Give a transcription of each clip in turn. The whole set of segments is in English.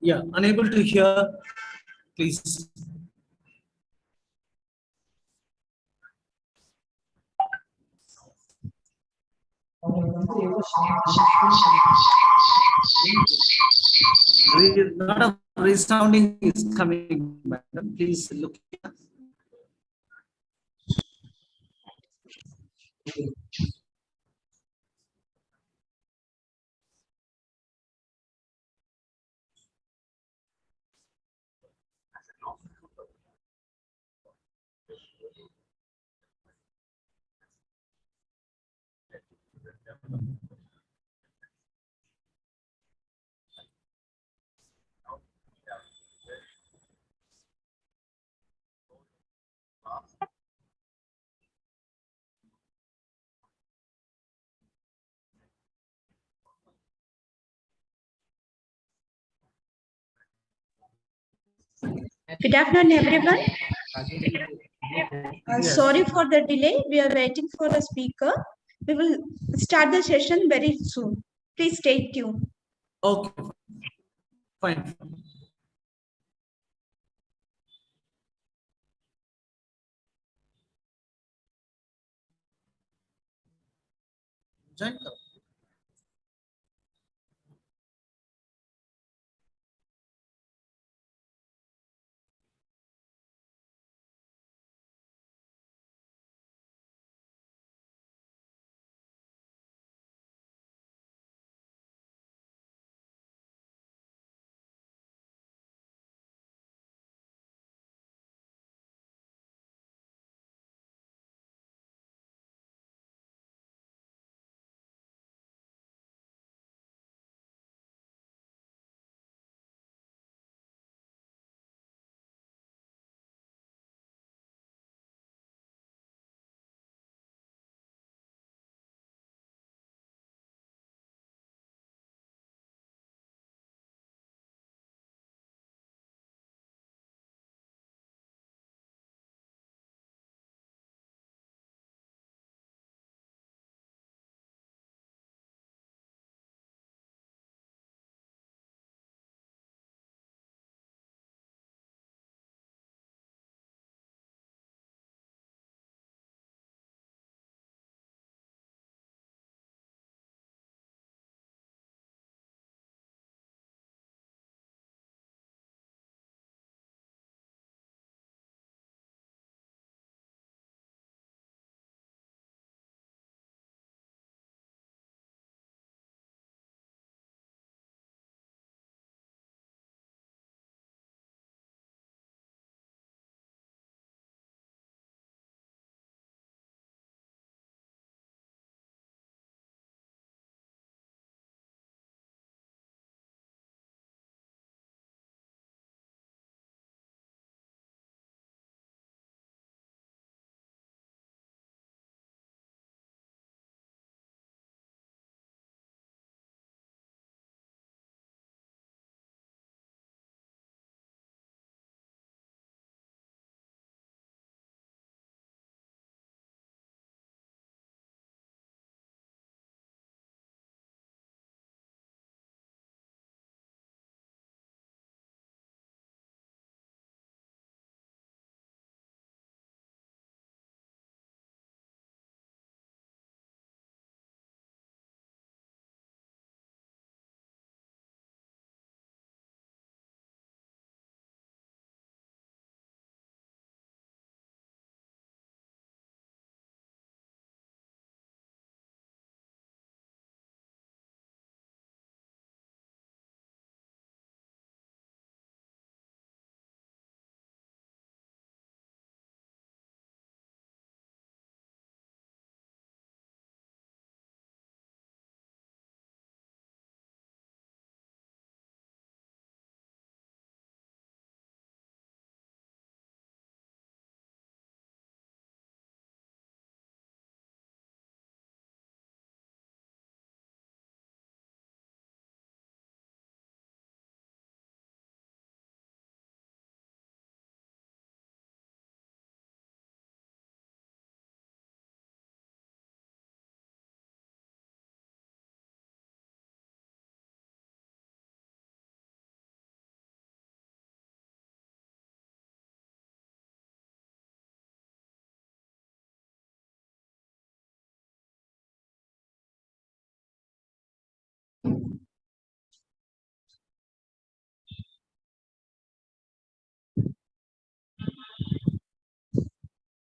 Yeah, unable to hear, please. Lot of resounding is coming, madam. Please look here. Good afternoon, everyone. Yes. Sorry for the delay. We are waiting for the speaker. We will start the session very soon. Please stay tuned. Okay, fine. Join the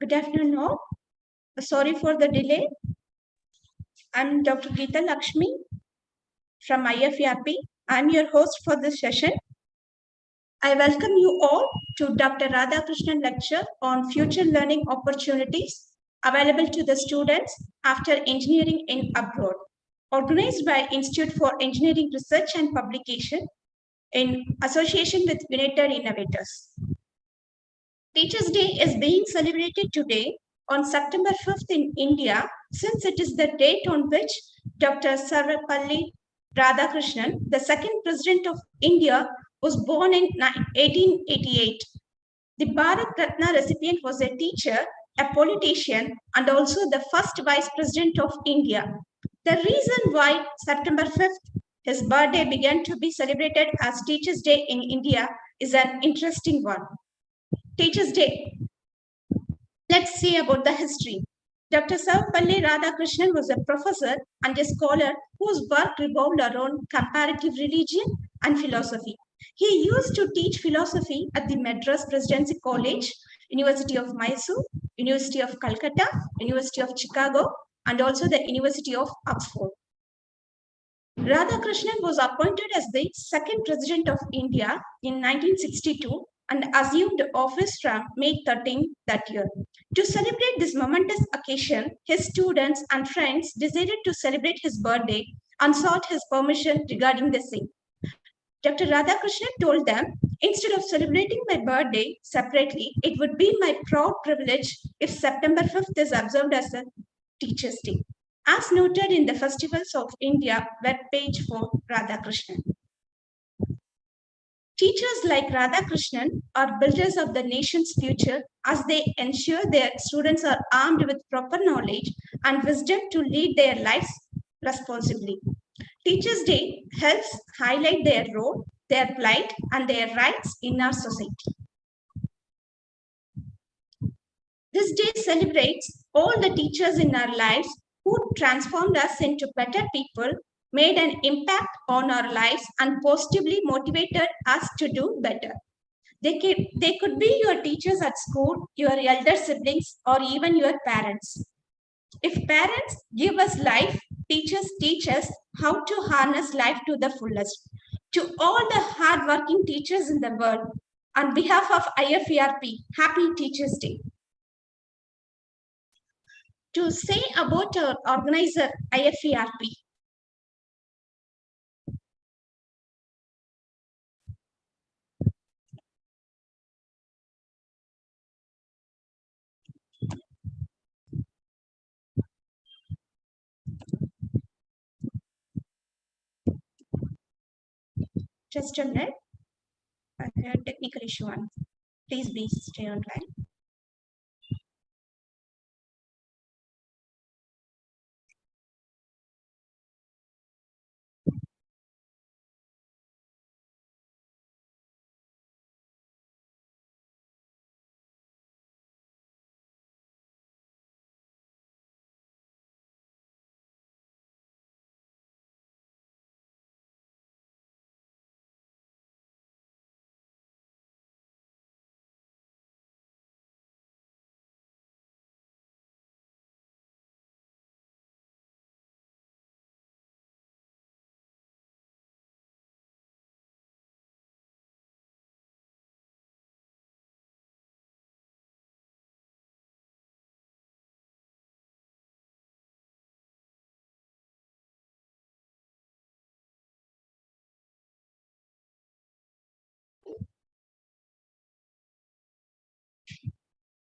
Good afternoon, all. Sorry for the delay. I'm Dr. Geeta Lakshmi from IFERP. I'm your host for this session. I welcome you all to Dr. Radhakrishnan lecture on future learning opportunities available to the students after engineering in abroad, organized by Institute for Engineering Research and Publication in association with United Innovators. Teachers' Day is being celebrated today on September 5th in India, since it is the date on which Dr. Sarvepalli Radhakrishnan, the second president of India, was born in 1888. The Bharat Ratna recipient was a teacher, a politician, and also the first vice president of India. The reason why September 5th, his birthday, began to be celebrated as Teachers' Day in India is an interesting one. Teachers' Day. Let's see about the history. Dr. Sarvepalli Radhakrishnan was a professor and a scholar whose work revolved around comparative religion and philosophy. He used to teach philosophy at the Madras Presidency College, University of Mysore, University of Calcutta, University of Chicago, and also the University of Oxford. Radhakrishnan was appointed as the second president of India in 1962 and assumed office from May 13 that year. To celebrate this momentous occasion, his students and friends decided to celebrate his birthday and sought his permission regarding the same. Dr. Radhakrishnan told them, instead of celebrating my birthday separately, it would be my proud privilege if September 5th is observed as a Teachers' Day, as noted in the Festivals of India webpage for Radhakrishnan. Teachers like Radhakrishnan are builders of the nation's future, as they ensure their students are armed with proper knowledge and wisdom to lead their lives responsibly. Teachers' Day helps highlight their role, their plight, and their rights in our society. This day celebrates all the teachers in our lives who transformed us into better people, made an impact on our lives, and positively motivated us to do better. They could be your teachers at school, your elder siblings, or even your parents. If parents give us life, teachers teach us how to harness life to the fullest. To all the hardworking teachers in the world, on behalf of IFERP, Happy Teachers' Day. To say about our organizer, IFERP. Just a minute. I had technical issue on. Please be stay online.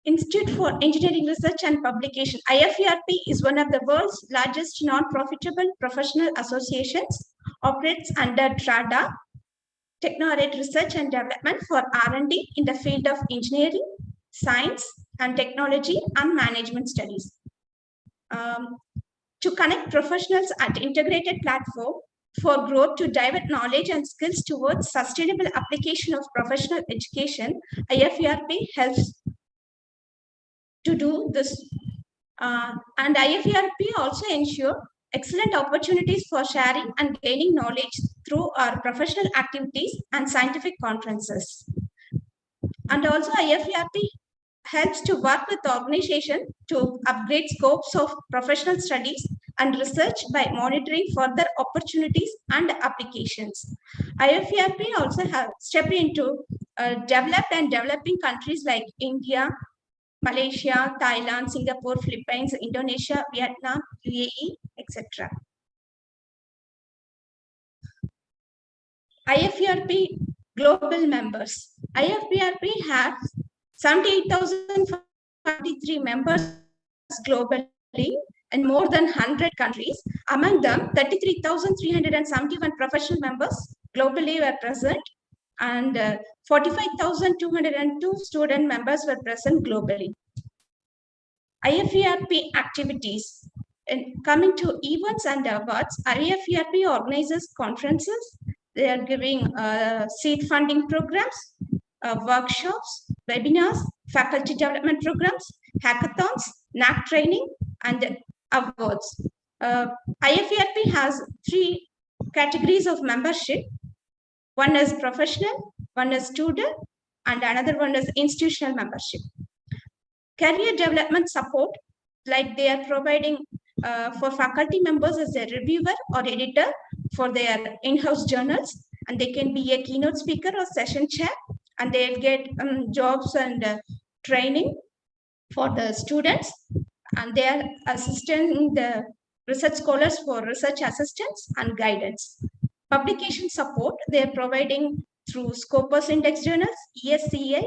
Institute for Engineering Research and Publication, IFERP, is one of the world's largest non-profitable professional associations, operates under TRADA, Technorate Research and Development for R&D in the field of engineering, science and technology and management studies. To connect professionals at integrated platform for growth to divert knowledge and skills towards sustainable application of professional education, IFERP helps to do this. And IFERP also ensure excellent opportunities for sharing and gaining knowledge through our professional activities and scientific conferences. And also IFERP helps to work with the organization to upgrade scopes of professional studies and research by monitoring further opportunities and applications. IFERP also have stepped into developed and developing countries like India, Malaysia, Thailand, Singapore, Philippines, Indonesia, Vietnam, UAE, etc. IFERP global members. IFERP has 78,043 members globally in more than 100 countries. Among them, 33,371 professional members globally were present, and 45,202 student members were present globally. IFERP activities. Coming to events and awards, IFERP organizes conferences. They are giving seed funding programs, workshops, webinars, faculty development programs, hackathons, NAC training, and awards. IFERP has 3 categories of membership. One is professional, one is student, and another one is institutional membership. Career development support, like they are providing for faculty members as a reviewer or editor for their in-house journals, and they can be a keynote speaker or session chair, and they'll get jobs and training for the students, and they are assisting the research scholars for research assistance and guidance. Publication support, they are providing through Scopus Index journals, ESCI,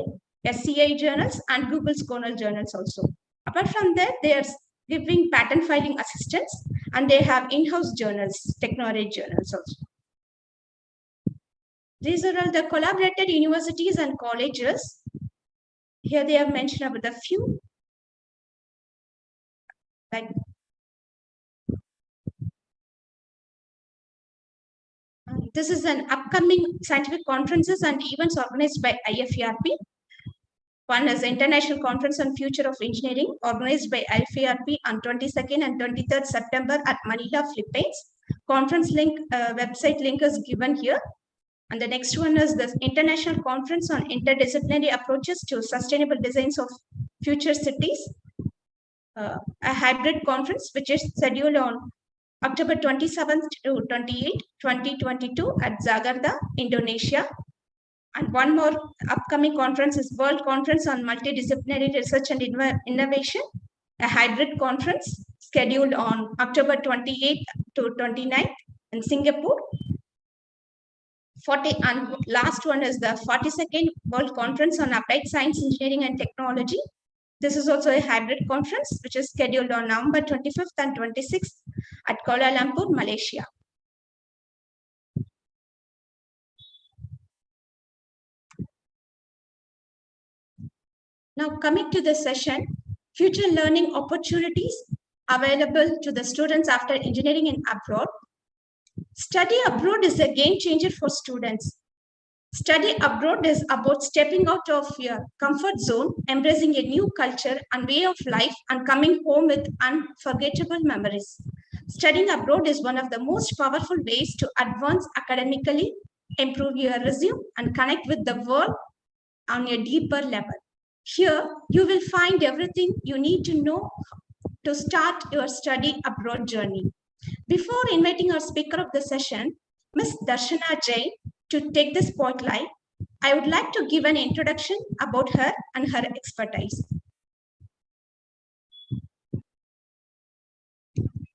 SCI journals, and Google Scholar journals also. Apart from that, they are giving patent filing assistance, and they have in-house journals, technology journals also. These are all the collaborated universities and colleges. Here they have mentioned about the few. Like this is an upcoming scientific conferences and events organized by IFERP. One is International Conference on Future of Engineering, organized by IFERP on 22nd and 23rd September at Manila, Philippines. Conference link, website link is given here. And the next one is the International Conference on Interdisciplinary Approaches to Sustainable Designs of Future Cities, a hybrid conference which is scheduled on October 27th to 28th, 2022 at Jakarta, Indonesia. And one more upcoming conference is World Conference on Multidisciplinary Research and Innovation, a hybrid conference scheduled on October 28th to 29th in Singapore. And last one is the 42nd World Conference on Applied Science, Engineering and Technology. This is also a hybrid conference which is scheduled on November 25th and 26th at Kuala Lumpur, Malaysia. Now coming to the session, future learning opportunities available to the students after engineering in abroad. Study abroad is a game changer for students. Study abroad is about stepping out of your comfort zone, embracing a new culture and way of life, and coming home with unforgettable memories. Studying abroad is one of the most powerful ways to advance academically, improve your resume, and connect with the world on a deeper level. Here, you will find everything you need to know to start your study abroad journey. Before inviting our speaker of the session, Ms. Darshana Jain, to take the spotlight, I would like to give an introduction about her and her expertise.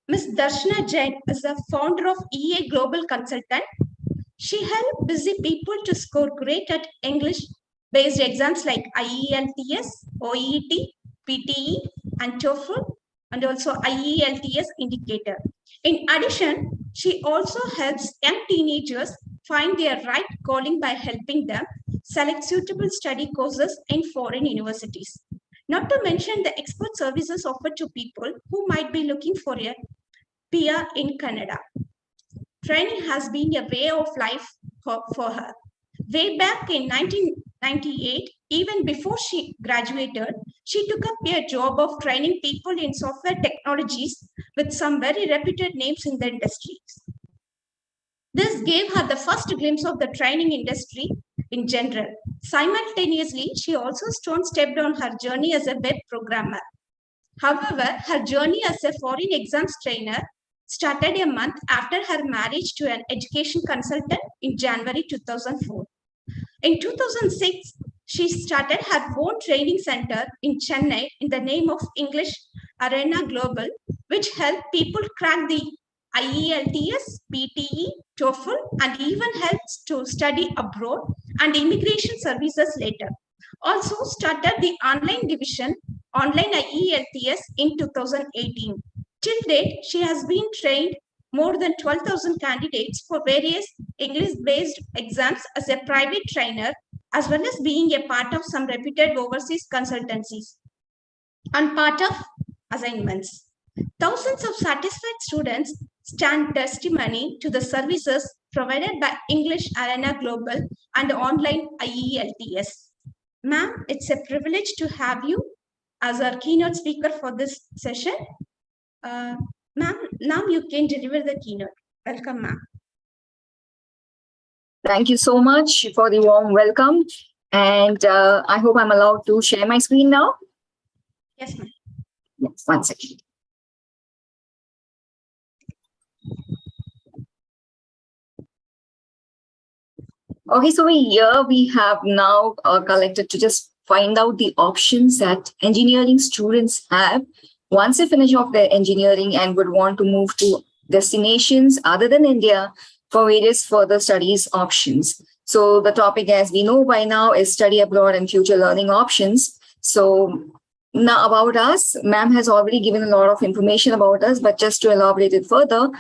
Ms. Darshana Jain is the founder of EA Global Consultant. She helps busy people to score great at English-based exams like IELTS, OET, PTE, and TOEFL, and also IELTS indicator. In addition, she also helps young teenagers find their right calling by helping them select suitable study courses in foreign universities. Not to mention the expert services offered to people who might be looking for a PR in Canada. Training has been a way of life for her. Way back in 1998, even before she graduated, she took up a job of training people in software technologies with some very reputed names in the industry. This gave her the first glimpse of the training industry in general. Simultaneously, she also stepped on her journey as a web programmer. However, her journey as a foreign exams trainer started a month after her marriage to an education consultant in January 2004. In 2006, she started her own training center in Chennai in the name of English Arena Global, which helped people crack the IELTS, PTE, TOEFL, and even helps to study abroad and immigration services later. Also started the online division, online IELTS in 2018. Till date, she has been trained more than 12,000 candidates for various English-based exams as a private trainer, as well as being a part of some reputed overseas consultancies and part of assignments. Thousands of satisfied students stand testimony to the services provided by English Arena Global and online IELTS. Ma'am, it's a privilege to have you as our keynote speaker for this session. Ma'am, now you can deliver the keynote. Welcome, ma'am. Thank you so much for the warm welcome. And I hope I'm allowed to share my screen now. Yes, ma'am. Yes, one second. Okay, so here we have now collected to just find out the options that engineering students have once they finish off their engineering and would want to move to destinations other than India for various further studies options. So the topic, as we know by now, is study abroad and future learning options. So now about us, ma'am has already given a lot of information about us, but just to elaborate it further,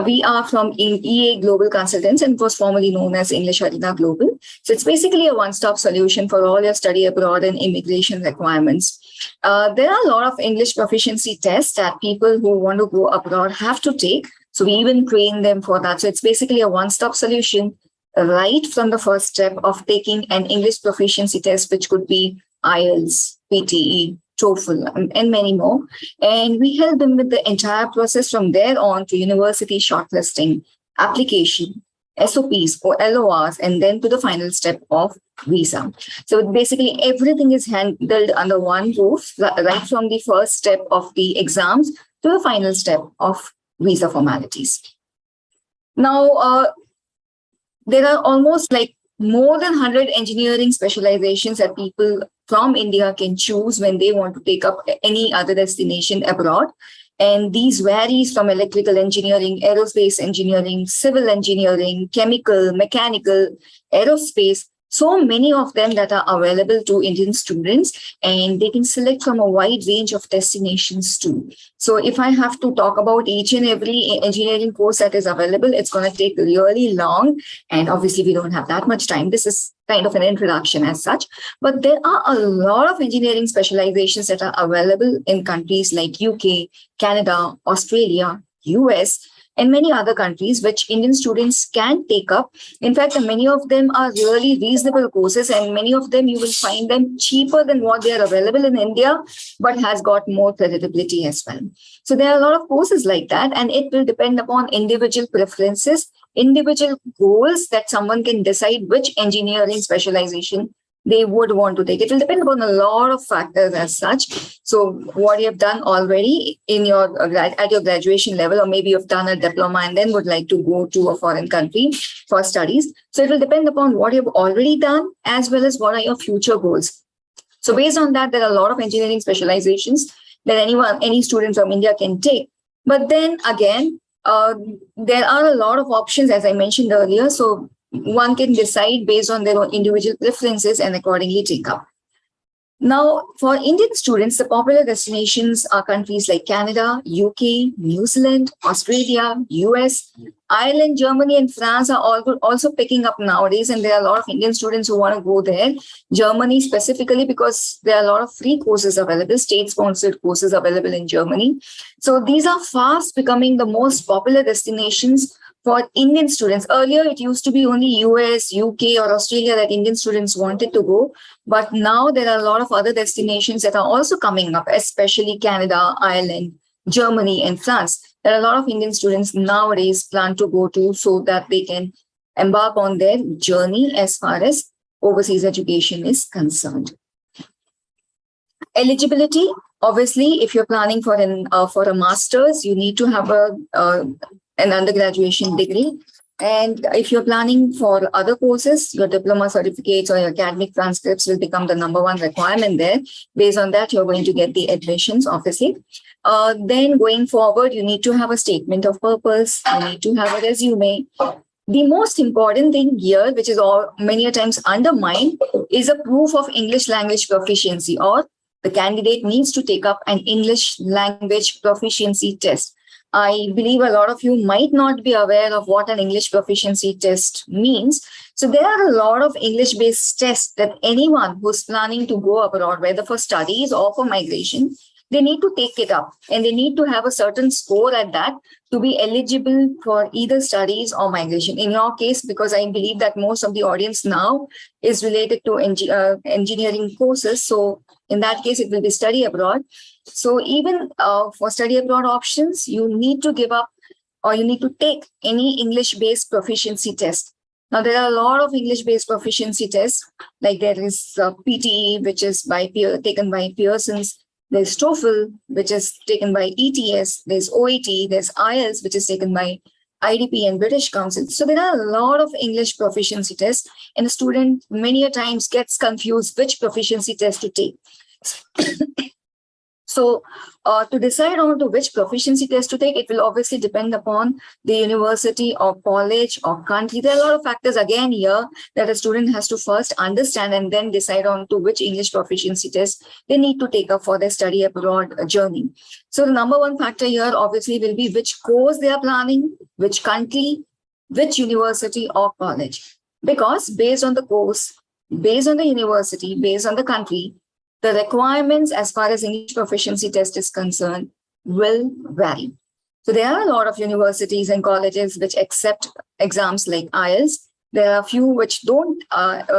we are from EA Global Consultants, and it was formerly known as English Arena Global. So it's basically a one-stop solution for all your study abroad and immigration requirements. There are a lot of English proficiency tests that people who want to go abroad have to take. So we even train them for that. So it's basically a one-stop solution right from the first step of taking an English proficiency test, which could be IELTS, PTE, TOEFL, and many more. And we help them with the entire process from there on to university shortlisting, application, SOPs or LORs, and then to the final step of visa. So basically everything is handled under one roof, right from the first step of the exams to the final step of visa formalities. Now, there are almost like more than 100 engineering specializations that people from India can choose when they want to take up any other destination abroad. And these varies from electrical engineering, aerospace engineering, civil engineering, chemical, mechanical, aerospace, so many of them that are available to Indian students, and they can select from a wide range of destinations too. So if I have to talk about each and every engineering course that is available, it's going to take really long. And obviously we don't have that much time. This is kind of an introduction as such, but there are a lot of engineering specializations that are available in countries like UK, Canada, Australia, US, and many other countries, which Indian students can take up. In fact, many of them are really reasonable courses, and many of them you will find them cheaper than what they are available in India, but has got more credibility as well. So there are a lot of courses like that, and it will depend upon individual preferences, individual goals that someone can decide which engineering specialization they would want to take. It will depend upon a lot of factors as such. So what you have done already in your at your graduation level, or maybe you've done a diploma and then would like to go to a foreign country for studies. So it will depend upon what you've already done as well as what are your future goals. So based on that, there are a lot of engineering specializations that any student from India can take. But then again, there are a lot of options, as I mentioned earlier. So one can decide based on their own individual preferences and accordingly take up. Now, for Indian students, the popular destinations are countries like Canada, UK, New Zealand, Australia, US, Ireland, Germany, and France are also picking up nowadays. And there are a lot of Indian students who want to go there. Germany specifically because there are a lot of free courses available, state-sponsored courses available in Germany. So these are fast becoming the most popular destinations for Indian students. Earlier, it used to be only US, UK, or Australia that Indian students wanted to go. But now there are a lot of other destinations that are also coming up, especially Canada, Ireland, Germany and France. There are a lot of Indian students nowadays plan to go to so that they can embark on their journey as far as overseas education is concerned. Eligibility, obviously, if you're planning for a master's, you need to have an undergraduation degree. And if you're planning for other courses, your diploma certificates or your academic transcripts will become the #1 requirement there. Based on that, you're going to get the admissions, obviously. Then going forward, you need to have a statement of purpose. You need to have a resume. The most important thing here, which is many times undermined, is a proof of English language proficiency, or the candidate needs to take up an English language proficiency test. I believe a lot of you might not be aware of what an English proficiency test means. So there are a lot of English-based tests that anyone who's planning to go abroad, whether for studies or for migration, they need to take it up, and they need to have a certain score at that to be eligible for either studies or migration. In your case, because I believe that most of the audience now is related to engineering courses. So in that case, it will be study abroad. So even for study abroad options, you need to give up, or you need to take any English-based proficiency test. Now, there are a lot of English-based proficiency tests, like there is PTE, which is taken by Pearson's. There's TOEFL, which is taken by ETS. There's OET. There's IELTS, which is taken by IDP and British Council. So there are a lot of English proficiency tests, and the student many a times gets confused which proficiency test to take. So to decide on to which proficiency test to take, it will obviously depend upon the university or college or country. There are a lot of factors again here that a student has to first understand and then decide on to which English proficiency test they need to take up for their study abroad journey. So the #1 factor here obviously will be which course they are planning, which country, which university or college. Because based on the course, based on the university, based on the country, the requirements as far as English proficiency test is concerned will vary. So there are a lot of universities and colleges which accept exams like IELTS. There are a few which don't,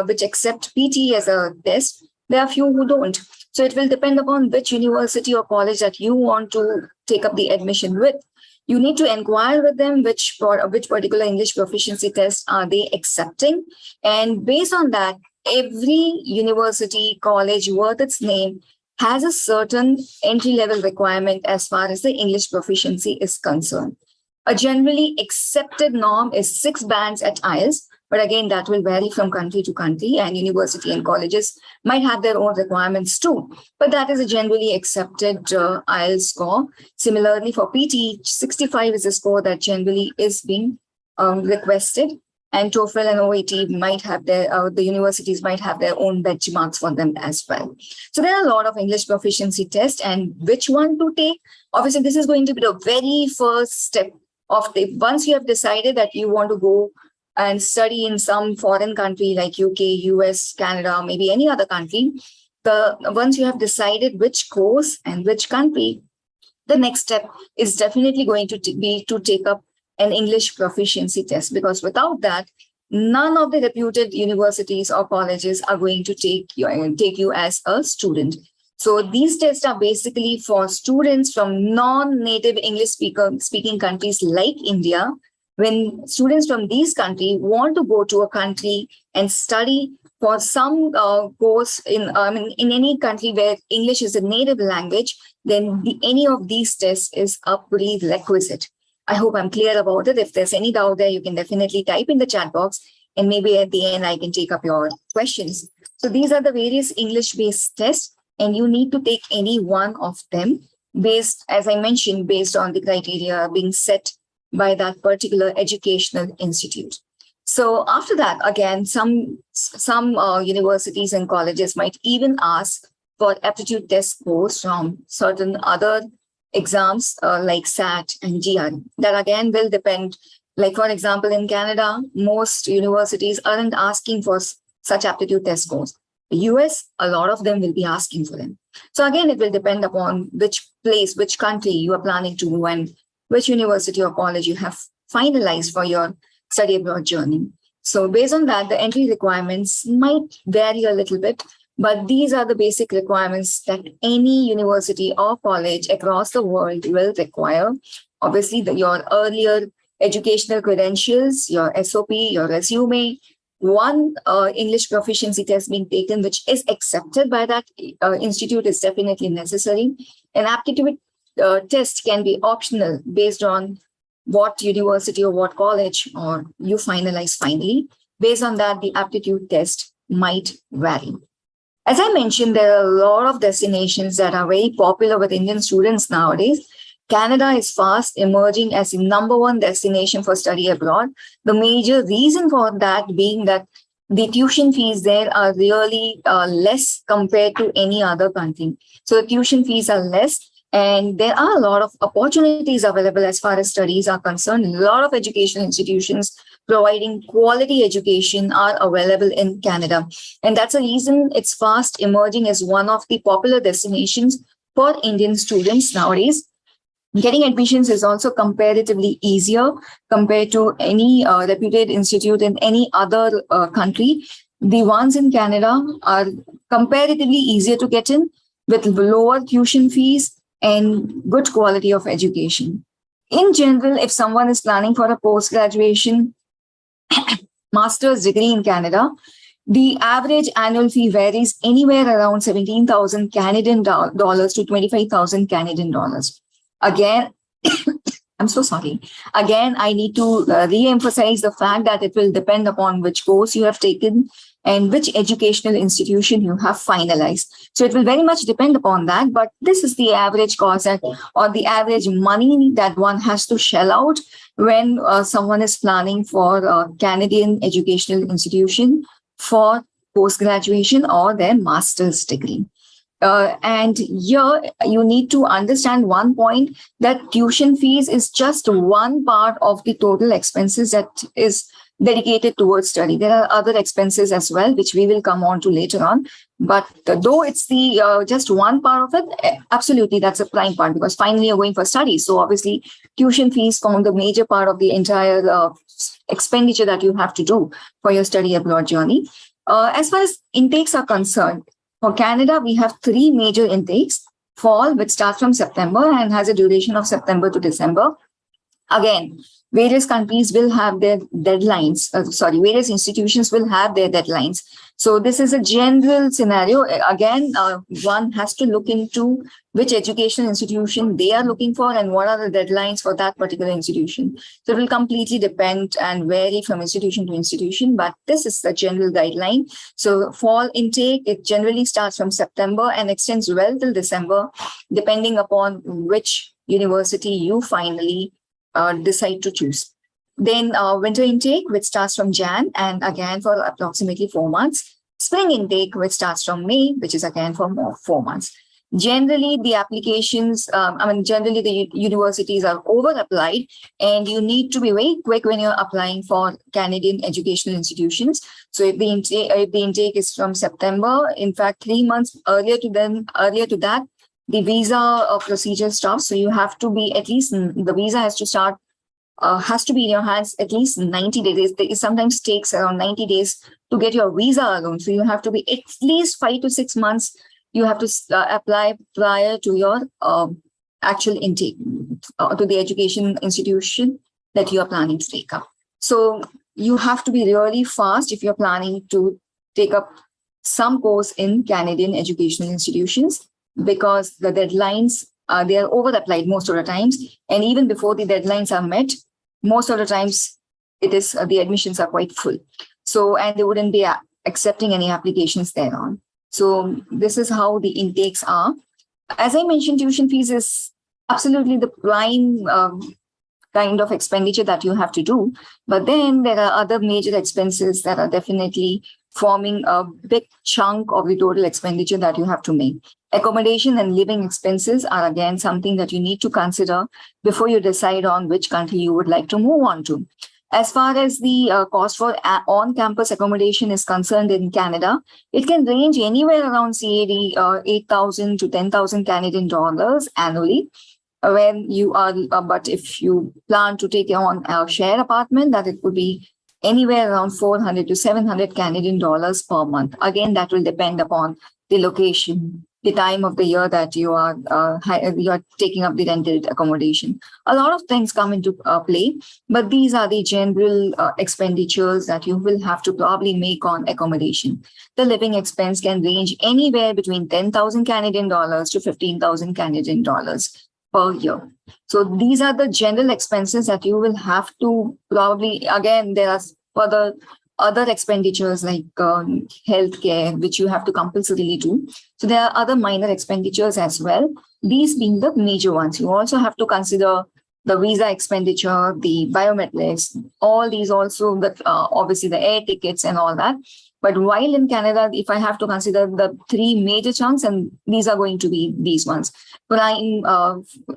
which accept PT as a test. There are a few who don't. So it will depend upon which university or college that you want to take up the admission with. You need to inquire with them which particular English proficiency test are they accepting. And based on that, every university, college worth its name has a certain entry-level requirement as far as the English proficiency is concerned. A generally accepted norm is 6 bands at IELTS, but again, that will vary from country to country, and university and colleges might have their own requirements too. But that is a generally accepted IELTS score. Similarly, for PT, 65 is a score that generally is being requested. And TOEFL and OET might have the universities might have their own benchmarks for them as well. So there are a lot of English proficiency tests, and which one to take? Obviously, this is going to be the very first step of once you have decided that you want to go and study in some foreign country like UK, US, Canada, maybe any other country. Once you have decided which course and which country, the next step is definitely going to be to take up an English proficiency test, because without that, none of the reputed universities or colleges are going to take you as a student. So these tests are basically for students from non-native English speaking countries like India. When students from these countries want to go to a country and study for some course in any country where English is a native language, then any of these tests is a prerequisite. I hope I'm clear about it. If there's any doubt there, you can definitely type in the chat box, and maybe at the end, I can take up your questions. So these are the various English-based tests, and you need to take any one of them based, as I mentioned, based on the criteria being set by that particular educational institute. So after that, again, some universities and colleges might even ask for aptitude test scores from certain other exams like SAT and GRE. That again will depend. Like, for example, in Canada, most universities aren't asking for such aptitude test scores. The US, a lot of them will be asking for them. So again, it will depend upon which place, which country you are planning to go and which university or college you have finalized for your study abroad journey. So based on that, the entry requirements might vary a little bit, But these are the basic requirements that any university or college across the world will require. Obviously, your earlier educational credentials, your SOP, your resume, one English proficiency test being taken, which is accepted by that institute, is definitely necessary. An aptitude test can be optional based on what university or what college or you finalize finally. Based on that, the aptitude test might vary. As I mentioned, there are a lot of destinations that are very popular with Indian students nowadays. Canada is fast emerging as the #1 destination for study abroad. The major reason for that being that the tuition fees there are really less compared to any other country. So the tuition fees are less, and there are a lot of opportunities available as far as studies are concerned. A lot of educational institutions providing quality education are available in Canada. And that's a reason it's fast emerging as one of the popular destinations for Indian students nowadays. Getting admissions is also comparatively easier compared to any reputed institute in any other country. The ones in Canada are comparatively easier to get in with lower tuition fees and good quality of education. In general, if someone is planning for a post-graduation master's degree in Canada, the average annual fee varies anywhere around 17,000 Canadian dollars to 25,000 Canadian dollars. Again, I'm so sorry. Again, I need to re-emphasize the fact that it will depend upon which course you have taken and which educational institution you have finalized. So it will very much depend upon that, but this is the average cost or the average money that one has to shell out when someone is planning for a Canadian educational institution for post-graduation or their master's degree. And here you need to understand one point, that tuition fees is just one part of the total expenses that is dedicated towards study. There are other expenses as well, which we will come on to later on. But though it's the just one part of it, absolutely that's a prime part, because finally you're going for study. So obviously tuition fees form the major part of the entire expenditure that you have to do for your study abroad journey. As far as intakes are concerned, for Canada, we have 3 major intakes. Fall, which starts from September and has a duration of September to December. Again, various countries will have their deadlines. Various institutions will have their deadlines. So this is a general scenario. Again, one has to look into which educational institution they are looking for and what are the deadlines for that particular institution. So it will completely depend and vary from institution to institution, but this is the general guideline. So fall intake, it generally starts from September and extends well till December, depending upon which university you finally decide to choose. Then winter intake, which starts from Jan and again for approximately 4 months. Spring intake, which starts from May, which is again for 4 months. Generally, the applications, generally the universities are over-applied, and you need to be very quick when you're applying for Canadian educational institutions. So if the intake is from September, in fact, 3 months earlier to that, the visa procedure starts. So you have to be at least, the visa has to start, has to be in your hands at least 90 days. It sometimes takes around 90 days to get your visa alone. So you have to be at least 5 to 6 months. You have to apply prior to your actual intake to the education institution that you are planning to take up. So you have to be really fast if you're planning to take up some course in Canadian educational institutions, because the deadlines, they are over-applied most of the times. And even before the deadlines are met, most of the times it is the admissions are quite full. So, and they wouldn't be accepting any applications thereon. So this is how the intakes are. As I mentioned, tuition fees is absolutely the prime kind of expenditure that you have to do. But then there are other major expenses that are definitely forming a big chunk of the total expenditure that you have to make. Accommodation and living expenses are again something that you need to consider before you decide on which country you would like to move on to. As far as the cost for on-campus accommodation is concerned in Canada, it can range anywhere around CAD 8,000 to 10,000 Canadian dollars annually. When you are, but if you plan to take on a share apartment, that it would be anywhere around 400 to 700 Canadian dollars per month. Again, that will depend upon the location, the time of the year that you are taking up the rented accommodation. A lot of things come into play, but these are the general expenditures that you will have to probably make on accommodation. The living expense can range anywhere between 10,000 Canadian dollars to 15,000 Canadian dollars per year. So these are the general expenses that you will have to probably, again, there are further other expenditures like healthcare, which you have to compulsorily do. So there are other minor expenditures as well, these being the major ones. You also have to consider the visa expenditure, the biometrics, all these also, obviously the air tickets and all that. But while in Canada, if I have to consider the three major chunks, and these are going to be these ones. Prime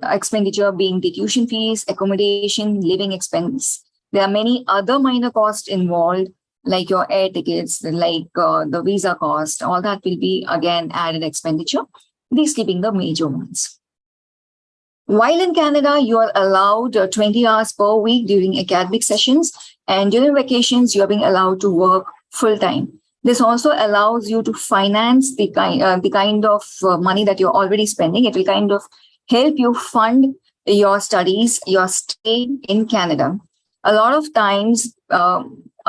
expenditure being the tuition fees, accommodation, living expense. There are many other minor costs involved, like your air tickets, like the visa cost, all that will be again added expenditure, these keeping the major ones. While in Canada, you are allowed 20 hours per week during academic sessions, and during vacations, you are being allowed to work full-time. This also allows you to finance the kind of money that you're already spending. It will kind of help you fund your studies, your stay in Canada. A lot of times,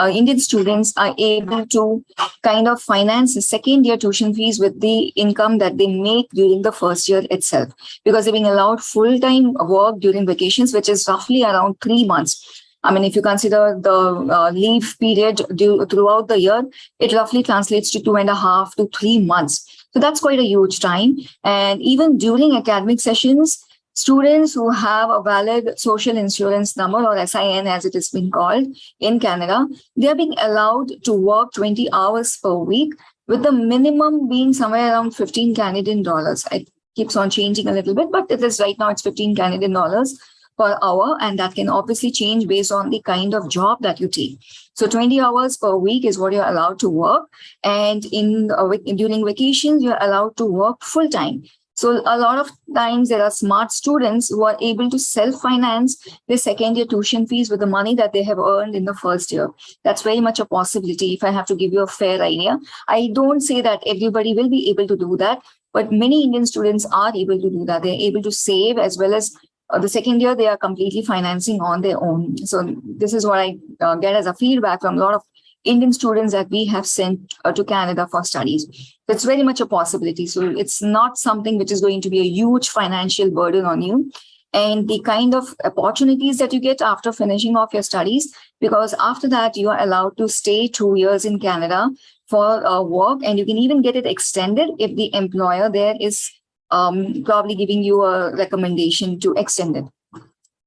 Indian students are able to kind of finance the second year tuition fees with the income that they make during the first year itself, because they're being allowed full-time work during vacations, which is roughly around 3 months. I mean, if you consider the leave period throughout the year, it roughly translates to 2.5 to 3 months. So that's quite a huge time. And even during academic sessions, students who have a valid social insurance number, or SIN as it has been called in Canada, they are being allowed to work 20 hours per week, with the minimum being somewhere around 15 Canadian dollars. It keeps on changing a little bit, but it is right now it's 15 Canadian dollars per hour, and that can obviously change based on the kind of job that you take. So 20 hours per week is what you're allowed to work, and during vacations, you're allowed to work full-time. So a lot of times there are smart students who are able to self-finance their second year tuition fees with the money that they have earned in the first year. That's very much a possibility, if I have to give you a fair idea. I don't say that everybody will be able to do that, but many Indian students are able to do that. They're able to save, as well as the second year they are completely financing on their own. So this is what I get as a feedback from a lot of Indian students that we have sent to Canada for studies. It's very much a possibility. So it's not something which is going to be a huge financial burden on you. And the kind of opportunities that you get after finishing off your studies, because after that, you are allowed to stay 2 years in Canada for work, and you can even get it extended if the employer there is probably giving you a recommendation to extend it.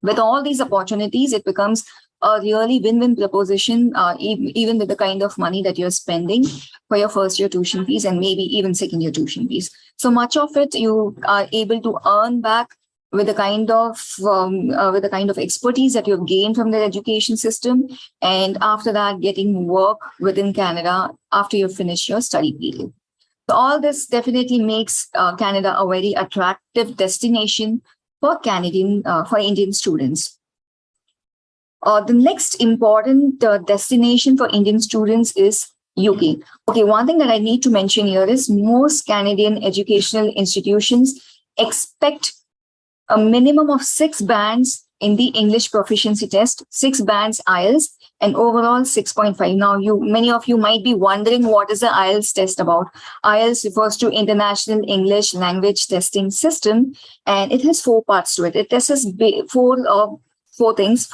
With all these opportunities, it becomes a really win-win proposition, even with the kind of money that you're spending for your first year tuition fees and maybe even second year tuition fees. So much of it you are able to earn back with the kind of expertise that you've gained from the education system, and after that, getting work within Canada after you finish your study period. So all this definitely makes Canada a very attractive destination for Indian students. The next important destination for Indian students is UK. Okay, one thing that I need to mention here is most Canadian educational institutions expect a minimum of 6 bands in the English proficiency test, 6 bands IELTS, and overall 6.5. Now, many of you might be wondering, what is the IELTS test about? IELTS refers to International English Language Testing System, and it has 4 parts to it. It tests four things,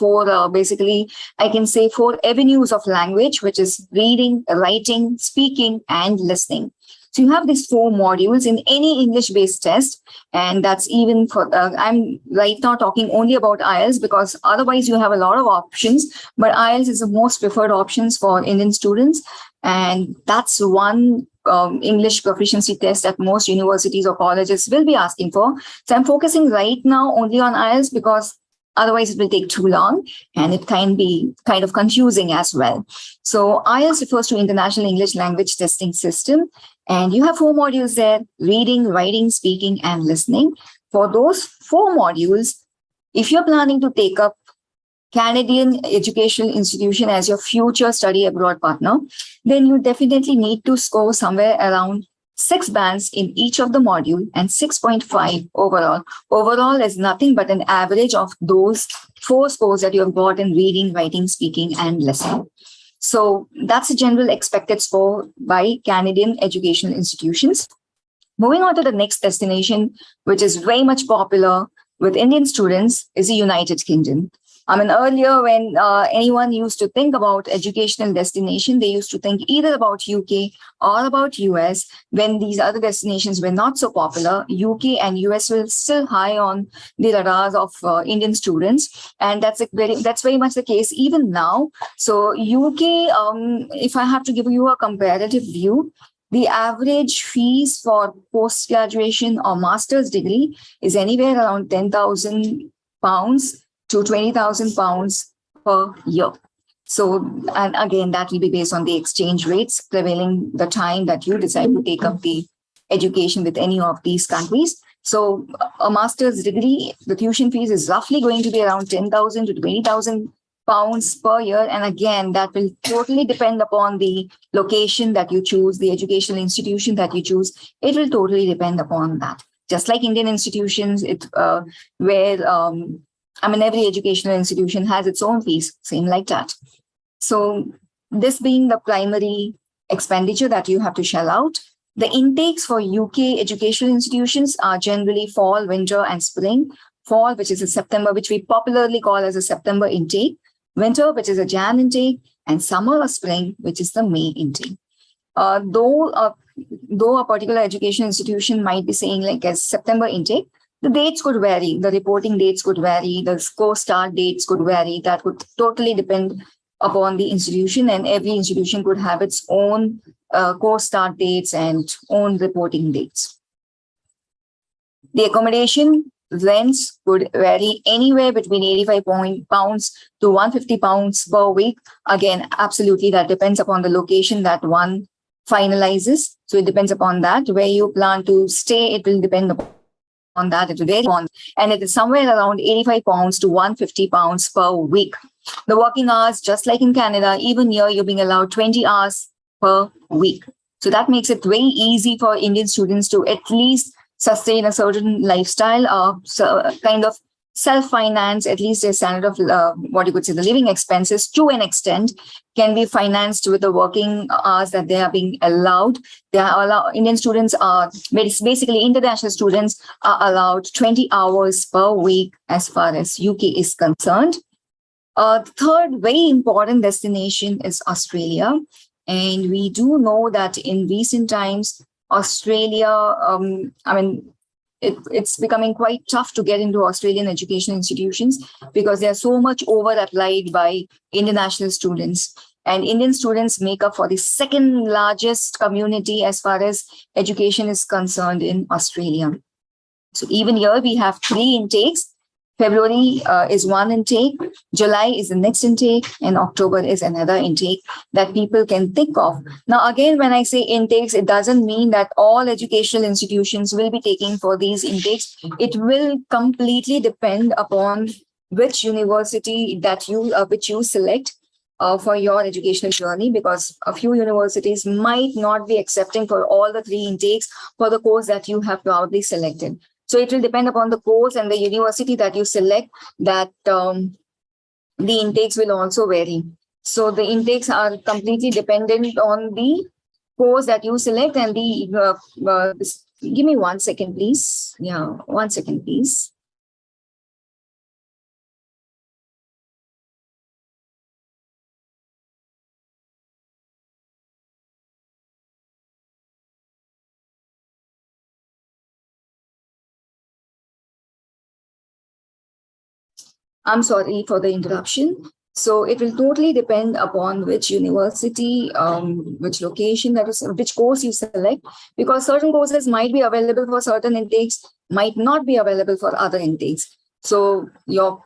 basically, I can say 4 avenues of language, which is reading, writing, speaking, and listening. So you have these 4 modules in any English-based test, and that's even for, I'm right now talking only about IELTS, because otherwise you have a lot of options, but IELTS is the most preferred options for Indian students, and that's one English proficiency test that most universities or colleges will be asking for. So I'm focusing right now only on IELTS, because otherwise, it will take too long and it can be kind of confusing as well. So IELTS refers to International English Language Testing System. And you have 4 modules there: reading, writing, speaking, and listening. For those 4 modules, if you're planning to take up Canadian educational institution as your future study abroad partner, then you definitely need to score somewhere around 6 bands in each of the module and 6.5 overall. Overall is nothing but an average of those 4 scores that you have got in reading, writing, speaking, and listening. So that's a general expected score by Canadian educational institutions. Moving on to the next destination, which is very much popular with Indian students, is the United Kingdom. I mean, earlier when anyone used to think about educational destination, they used to think either about UK or about US. When these other destinations were not so popular, UK and US were still high on the radars of Indian students. And that's very much the case even now. So UK, if I have to give you a comparative view, the average fees for post-graduation or master's degree is anywhere around £10,000 to £20,000 per year. So, and again, that will be based on the exchange rates prevailing the time that you decide to take up the education with any of these countries. So a master's degree, the tuition fees is roughly going to be around £10,000 to £20,000 per year. And again, that will totally depend upon the location that you choose, the educational institution that you choose. It will totally depend upon that. Just like Indian institutions, every educational institution has its own fees, same like that. So this being the primary expenditure that you have to shell out, the intakes for UK educational institutions are generally fall, winter, and spring. Fall, which is a September, which we popularly call as a September intake. Winter, which is a Jan intake, and summer or spring, which is the May intake. Though a particular education institution might be saying like as September intake, the dates could vary. The reporting dates could vary. The course start dates could vary. That would totally depend upon the institution, and every institution could have its own course start dates and own reporting dates. The accommodation rents could vary anywhere between £85 to £150 per week. Again, absolutely, that depends upon the location that one finalizes. So it depends upon that. Where you plan to stay, it will depend on that. It will vary on, and it is somewhere around £85 to £150 per week. The working hours, just like in Canada, even here you're being allowed 20 hours per week. So that makes it very easy for Indian students to at least sustain a certain lifestyle, kind of self-finance, at least a standard of the living expenses to an extent can be financed with the working hours that they are being allowed. Indian students are basically international students are allowed 20 hours per week as far as UK is concerned. The third very important destination is Australia. And we do know that in recent times, Australia, it's becoming quite tough to get into Australian education institutions because they are so much over-applied by international students. And Indian students make up for the second largest community as far as education is concerned in Australia. So even here we have 3 intakes. February is one intake, July is the next intake, and October is another intake that people can think of. Now, again, when I say intakes, it doesn't mean that all educational institutions will be taking for these intakes. It will completely depend upon which university that which you select for your educational journey, because a few universities might not be accepting for all the 3 intakes for the course that you have probably selected. So it will depend upon the course and the university that you select that the intakes will also vary. So the intakes are completely dependent on the course that you select and give me 1 second, please. Yeah, 1 second, please. I'm sorry for the interruption. So it will totally depend upon which university, which location, which course you select, because certain courses might be available for certain intakes, might not be available for other intakes. So the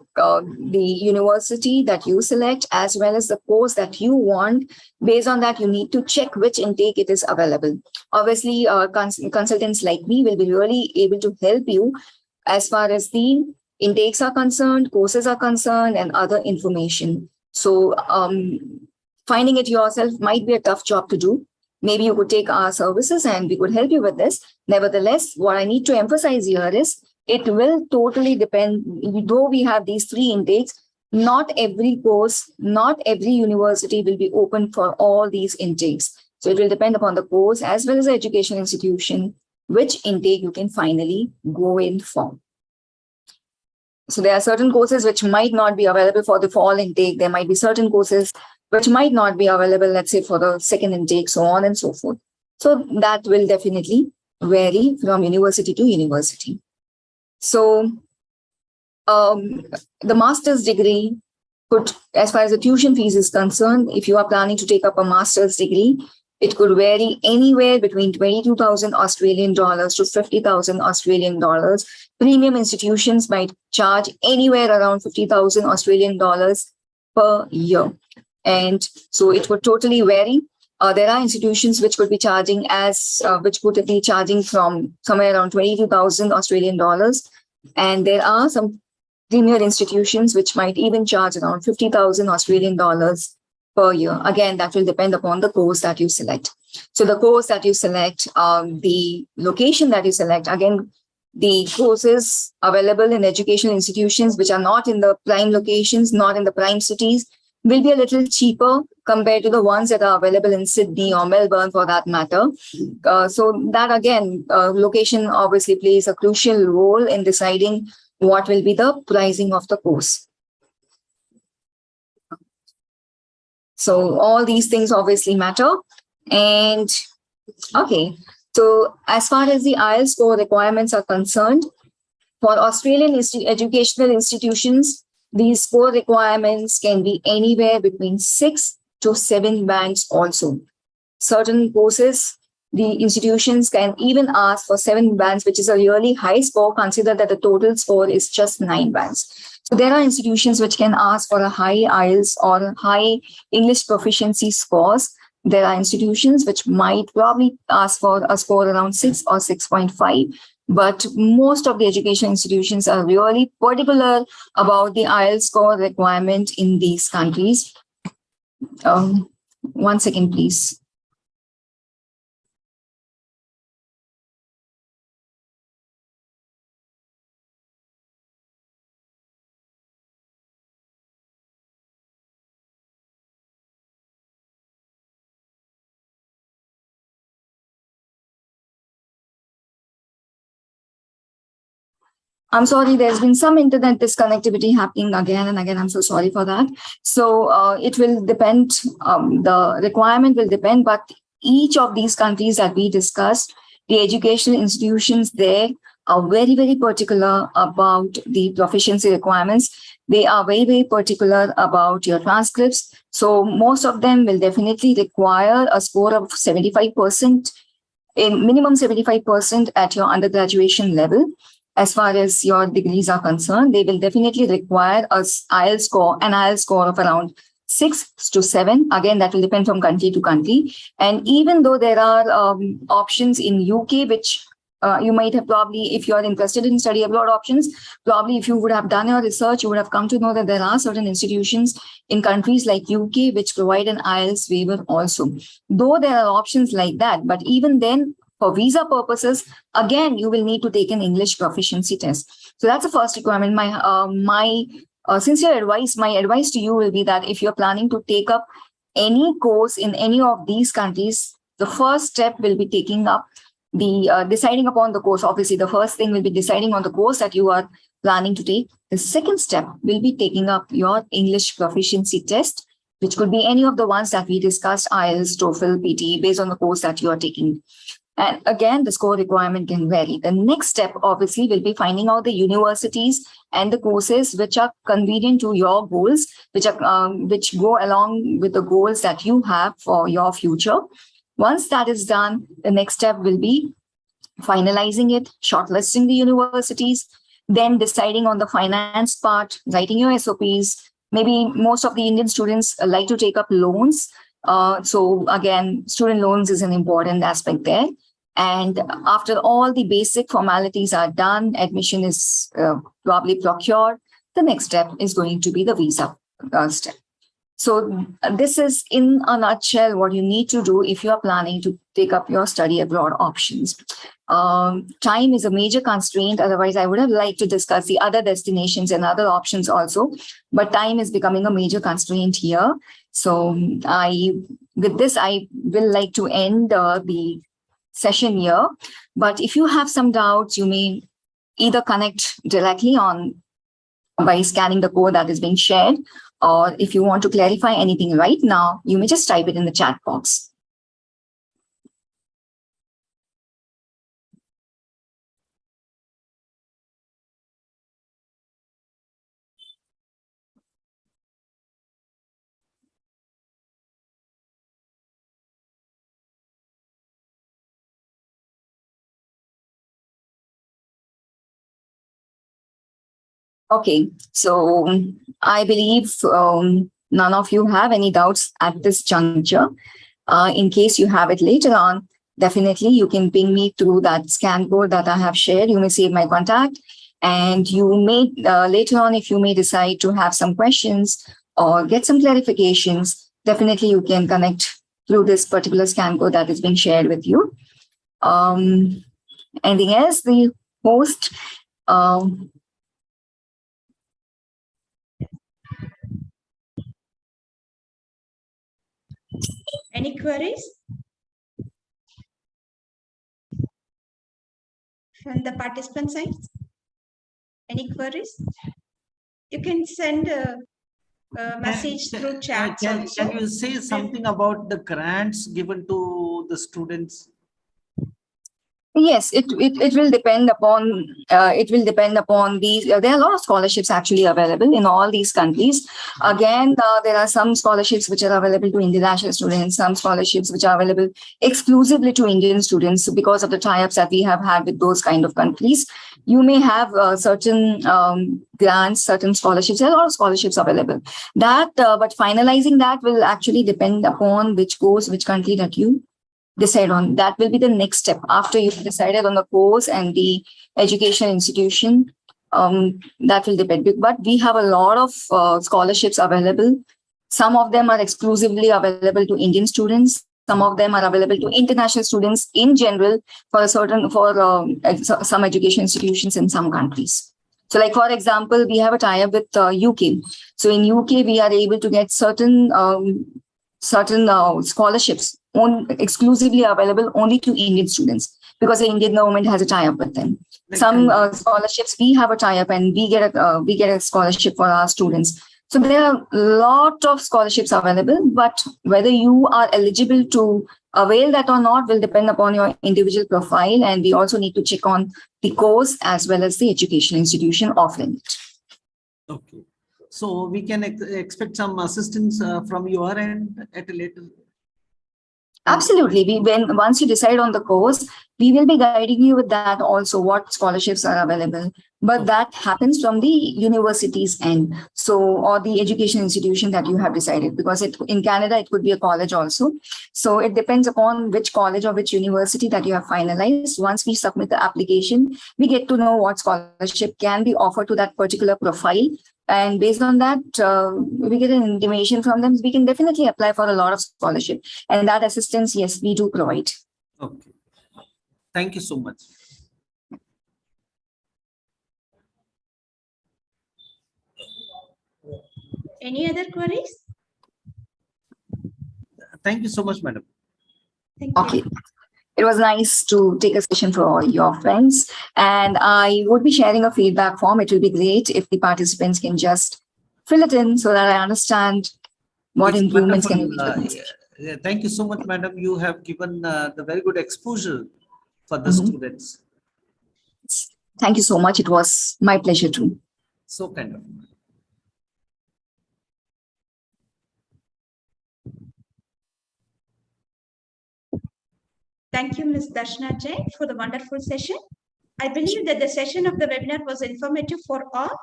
university that you select, as well as the course that you want, based on that, you need to check which intake it is available. Obviously, consultants like me will be really able to help you as far as the intakes are concerned, courses are concerned, and other information. So finding it yourself might be a tough job to do. Maybe you could take our services and we could help you with this. Nevertheless, what I need to emphasize here is it will totally depend, though we have these 3 intakes, not every course, not every university will be open for all these intakes. So it will depend upon the course as well as the educational institution, which intake you can finally go in for. So there are certain courses which might not be available for the fall intake. There might be certain courses which might not be available, let's say, for the second intake, so on and so forth. So that will definitely vary from university to university. So the master's degree could, as far as the tuition fees is concerned, if you are planning to take up a master's degree, it could vary anywhere between 22,000 Australian dollars to 50,000 Australian dollars. Premium institutions might charge anywhere around 50,000 Australian dollars per year. And so it would totally vary. There are institutions which could be charging from somewhere around 22,000 Australian dollars. And there are some premier institutions which might even charge around 50,000 Australian dollars per year. Again, that will depend upon the course that you select. So the course that you select, the location that you select, again, the courses available in educational institutions which are not in the prime locations, not in the prime cities, will be a little cheaper compared to the ones that are available in Sydney or Melbourne for that matter. So that again, location obviously plays a crucial role in deciding what will be the pricing of the course. So all these things obviously matter. And okay, so as far as the IELTS score requirements are concerned, for Australian educational institutions, these score requirements can be anywhere between 6 to 7 bands also. Certain courses, the institutions can even ask for 7 bands, which is a really high score. Consider that the total score is just 9 bands. So there are institutions which can ask for a high IELTS or high English proficiency scores. There are institutions which might probably ask for a score around 6 or 6.5. But most of the education institutions are really particular about the IELTS score requirement in these countries. 1 second, please. I'm sorry, there's been some internet disconnectivity happening again and again. I'm so sorry for that. So it will depend, the requirement will depend, but each of these countries that we discussed, the educational institutions there are very, very particular about the proficiency requirements. They are very, very particular about your transcripts. So most of them will definitely require a score of 75%, in minimum 75% at your undergraduation level. As far as your degrees are concerned, they will definitely require an IELTS score of around 6 to 7. Again, that will depend from country to country. And even though there are options in UK, which you might have probably, if you are interested in study abroad options, probably if you would have done your research, you would have come to know that there are certain institutions in countries like UK which provide an IELTS waiver also. Though there are options like that, but even then, for visa purposes, again, you will need to take an English proficiency test. So that's the first requirement. My sincere advice, my advice to you will be that if you're planning to take up any course in any of these countries, the first step will be taking up the deciding upon the course. Obviously, the first thing will be deciding on the course that you are planning to take. The second step will be taking up your English proficiency test, which could be any of the ones that we discussed, IELTS, TOEFL, PTE, based on the course that you are taking. And again, the score requirement can vary. The next step, obviously, will be finding out the universities and the courses which are convenient to your goals, which go along with the goals that you have for your future. Once that is done, the next step will be finalizing it, shortlisting the universities, then deciding on the finance part, writing your SOPs. Maybe most of the Indian students like to take up loans. So again, student loans is an important aspect there. And after all the basic formalities are done, admission is probably procured. The next step is going to be the visa step. So this is in a nutshell what you need to do if you are planning to take up your study abroad options. Time is a major constraint. Otherwise, I would have liked to discuss the other destinations and other options also, but time is becoming a major constraint here. So with this, I will like to end the session here. But if you have some doubts, you may either connect directly on by scanning the code that is being shared, or if you want to clarify anything right now, you may just type it in the chat box. Okay, so I believe none of you have any doubts at this juncture. In case you have it later on, definitely you can ping me through that scan code that I have shared. You may save my contact, and you may later on, if you may decide to have some questions or get some clarifications, definitely you can connect through this particular scan code that is being shared with you. Anything else? The host. Any queries from the participant side? Any queries? You can send a message through chat. Can you say something about the grants given to the students? Yes, it will depend upon these. There are a lot of scholarships actually available in all these countries. Again, there are some scholarships which are available to international students, some scholarships which are available exclusively to Indian students because of the tie-ups that we have had with those kind of countries. You may have certain grants, certain scholarships. There are a lot of scholarships available. But finalizing that will actually depend upon which course, which country that you decide on. That will be the next step after you've decided on the course and the education institution. That will depend. But we have a lot of scholarships available. Some of them are exclusively available to Indian students. Some of them are available to international students in general for some education institutions in some countries. So, like for example, we have a tie-up with UK. So in UK, we are able to get certain scholarships exclusively available only to Indian students because the Indian government has a tie-up with them. Some scholarships we have a tie-up and we get a scholarship for our students. So there are a lot of scholarships available, but whether you are eligible to avail that or not will depend upon your individual profile, and we also need to check on the course as well as the education institution offering it. Okay. So we can expect some assistance from your end at a later. Absolutely. Once you decide on the course, we will be guiding you with that also, what scholarships are available. But that happens from the university's end. So, or the education institution that you have decided, because in Canada, it could be a college also. So it depends upon which college or which university that you have finalized. Once we submit the application, we get to know what scholarship can be offered to that particular profile. And based on that, we get an intimation from them. We can definitely apply for a lot of scholarship. And that assistance, yes, we do provide. Okay. Thank you so much. Any other queries? Thank you so much, madam. Thank you. Okay. It was nice to take a session for all your friends. And I would be sharing a feedback form. It will be great if the participants can just fill it in so that I understand what improvements can be made. Thank you so much, madam. You have given the very good exposure for the students. Thank you so much. It was my pleasure too. So kind of. Thank you, Ms. Darshana Jain, for the wonderful session. I believe that the session of the webinar was informative for all.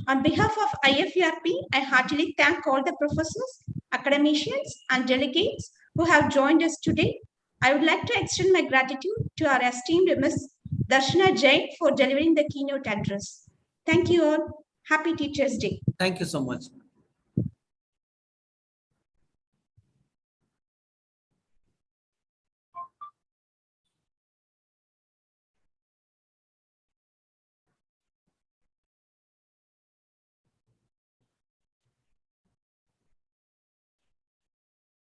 On behalf of IFERP, I heartily thank all the professors, academicians, and delegates who have joined us today. I would like to extend my gratitude to our esteemed Ms. Darshana Jain for delivering the keynote address. Thank you all. Happy Teachers' Day. Thank you so much.